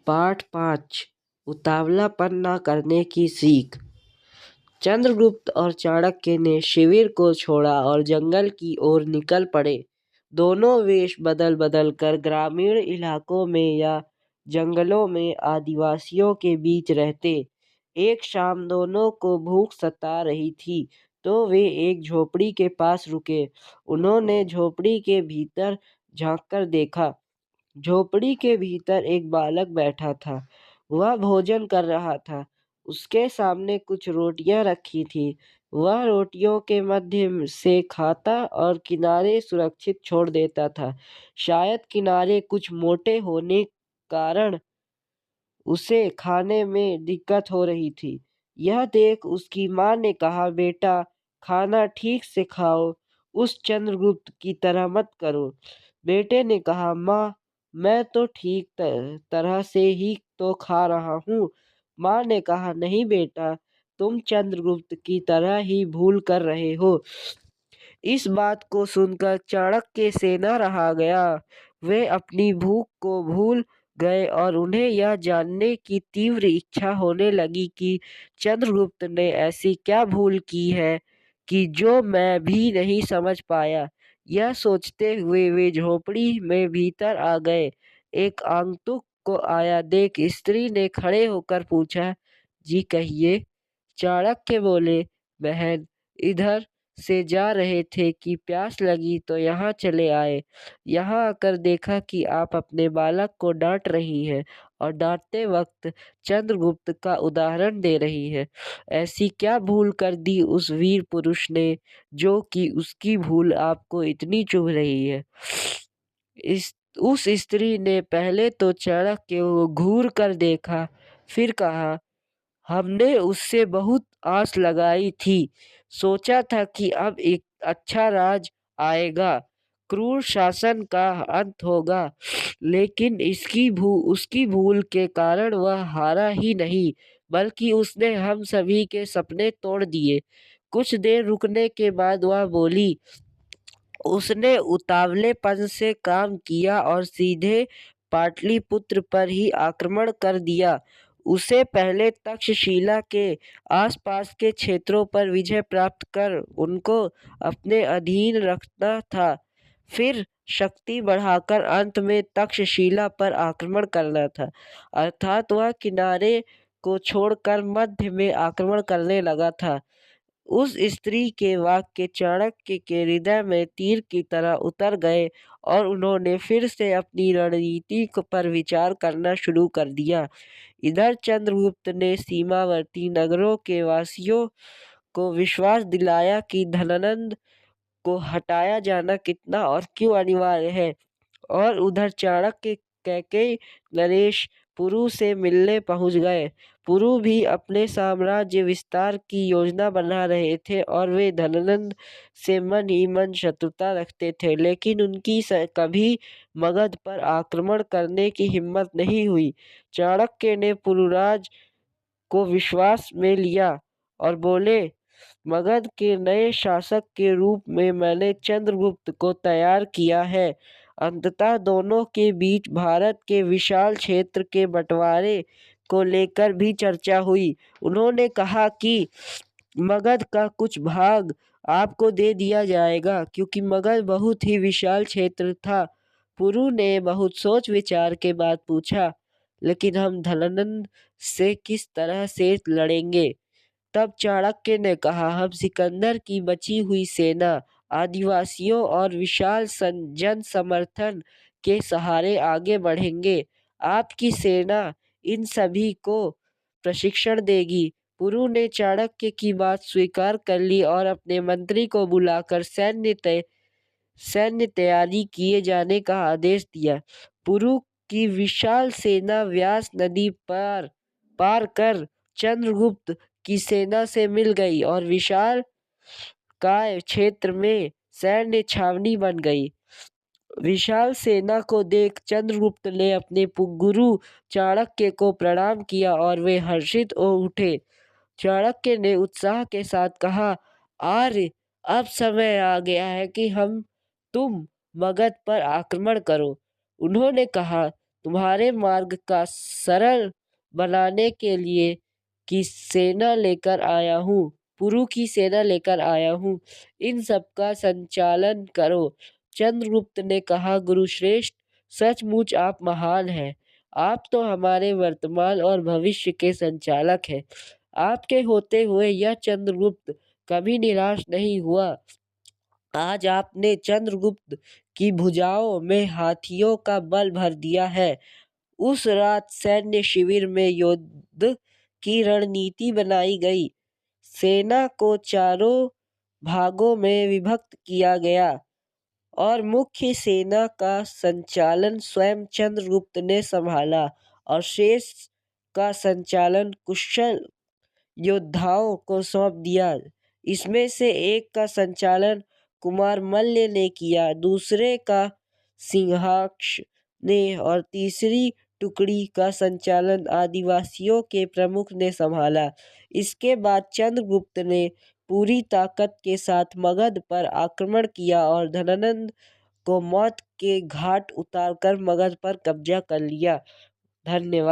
पाठ 5 उतावलापन न करने की सीख। चंद्रगुप्त और चाणक्य ने शिविर को छोड़ा और जंगल की ओर निकल पड़े। दोनों वेश बदल बदल कर ग्रामीण इलाकों में या जंगलों में आदिवासियों के बीच रहते। एक शाम दोनों को भूख सता रही थी तो वे एक झोपड़ी के पास रुके। उन्होंने झोपड़ी के भीतर झांककर देखा। झोपड़ी के भीतर एक बालक बैठा था। वह भोजन कर रहा था। उसके सामने कुछ रोटियां रखी थी। वह रोटियों के मध्य से खाता और किनारे सुरक्षित छोड़ देता था। शायद किनारे कुछ मोटे होने कारण उसे खाने में दिक्कत हो रही थी। यह देख उसकी माँ ने कहा, बेटा खाना ठीक से खाओ, उस चंद्रगुप्त की तरह मत करो। बेटे ने कहा, माँ मैं तो ठीक तरह से ही तो खा रहा हूँ। माँ ने कहा, नहीं बेटा, तुम चंद्रगुप्त की तरह ही भूल कर रहे हो। इस बात को सुनकर चाणक्य से न रहा गया। वे अपनी भूख को भूल गए और उन्हें यह जानने की तीव्र इच्छा होने लगी कि चंद्रगुप्त ने ऐसी क्या भूल की है कि जो मैं भी नहीं समझ पाया। यह सोचते हुए वे झोपड़ी में भीतर आ गए। एक आगंतुक को आया देख स्त्री ने खड़े होकर पूछा, जी कहिए। चाणक्य बोले, बहन इधर से जा रहे थे कि प्यास लगी तो यहाँ चले आए। यहाँ आकर देखा कि आप अपने बालक को डांट रही हैं और डांटते वक्त चंद्रगुप्त का उदाहरण दे रही हैं। ऐसी क्या भूल कर दी उस वीर पुरुष ने जो कि उसकी भूल आपको इतनी चुभ रही है। इस उस स्त्री ने पहले तो चाणक्य को घूर कर देखा, फिर कहा, हमने उससे बहुत आस लगाई थी। सोचा था कि अब एक अच्छा राज आएगा, क्रूर शासन का अंत होगा। लेकिन उसकी भूल के कारण वह हारा ही नहीं, बल्कि उसने हम सभी के सपने तोड़ दिए। कुछ देर रुकने के बाद वह बोली, उसने उतावलेपन से काम किया और सीधे पाटलिपुत्र पर ही आक्रमण कर दिया। उसे पहले तक्षशिला के आसपास के क्षेत्रों पर विजय प्राप्त कर उनको अपने अधीन रखना था। फिर शक्ति बढ़ाकर अंत में तक्षशिला पर आक्रमण करना था। अर्थात वह किनारे को छोड़कर मध्य में आक्रमण करने लगा था। उस स्त्री के वाक्य चाणक्य के हृदय में तीर की तरह उतर गए और उन्होंने फिर से अपनी रणनीति पर विचार करना शुरू कर दिया। इधर चंद्रगुप्त ने सीमावर्ती नगरों के वासियों को विश्वास दिलाया कि धनानंद को हटाया जाना कितना और क्यों अनिवार्य है। और उधर चाणक्य कैकेयी नरेश पुरु से मिलने पहुंच गए। पुरु भी अपने साम्राज्य विस्तार की योजना बना रहे थे और वे धनानंद से मन ही मन शत्रुता रखते थे, लेकिन उनकी कभी मगध पर आक्रमण करने की हिम्मत नहीं हुई। चाणक्य ने पुरुराज को विश्वास में लिया और बोले, मगध के नए शासक के रूप में मैंने चंद्रगुप्त को तैयार किया है। अंततः दोनों के बीच भारत के विशाल क्षेत्र के बंटवारे को लेकर भी चर्चा हुई। उन्होंने कहा कि मगध का कुछ भाग आपको दे दिया जाएगा, क्योंकि मगध बहुत ही विशाल क्षेत्र था। पुरु ने बहुत सोच विचार के बाद पूछा, लेकिन हम धनानंद से किस तरह से लड़ेंगे। तब चाणक्य ने कहा, हम सिकंदर की बची हुई सेना, आदिवासियों और विशाल जन समर्थन के सहारे आगे बढ़ेंगे। आपकी सेना इन सभी को प्रशिक्षण देगी। पुरु ने चाणक्य की बात स्वीकार कर ली और अपने मंत्री को बुलाकर सैन्य तैयारी किए जाने का आदेश दिया। पुरु की विशाल सेना व्यास नदी पार कर चंद्रगुप्त की सेना से मिल गई और विशाल काय क्षेत्र में सैन्य छावनी बन गई। विशाल सेना को देख चंद्रगुप्त ने अपने गुरु चाणक्य को प्रणाम किया और वे हर्षित हो उठे। चाणक्य ने उत्साह के साथ कहा, आर्य, अब समय आ गया है कि तुम मगध पर आक्रमण करो। उन्होंने कहा, तुम्हारे मार्ग का सरल बनाने के लिए की सेना लेकर आया हूँ पुरु की सेना लेकर आया हूँ। इन सब का संचालन करो। चंद्रगुप्त ने कहा, गुरुश्रेष्ठ, सचमुच आप महान हैं। आप तो हमारे वर्तमान और भविष्य के संचालक हैं। आपके होते हुए यह चंद्रगुप्त कभी निराश नहीं हुआ। आज आपने चंद्रगुप्त की भुजाओं में हाथियों का बल भर दिया है। उस रात सैन्य शिविर में युद्ध की रणनीति बनाई गई। सेना को चारों भागों में विभक्त किया गया और मुख्य सेना का संचालन स्वयं चंद्रगुप्त ने संभाला और शेष का संचालन कुशल योद्धाओं को सौंप दिया। इसमें से एक का संचालन कुमार मल्ल ने किया, दूसरे का सिंहाक्ष ने और तीसरी टुकड़ी का संचालन आदिवासियों के प्रमुख ने संभाला। इसके बाद चंद्रगुप्त ने पूरी ताकत के साथ मगध पर आक्रमण किया और धनानंद को मौत के घाट उतारकर मगध पर कब्जा कर लिया। धन्यवाद।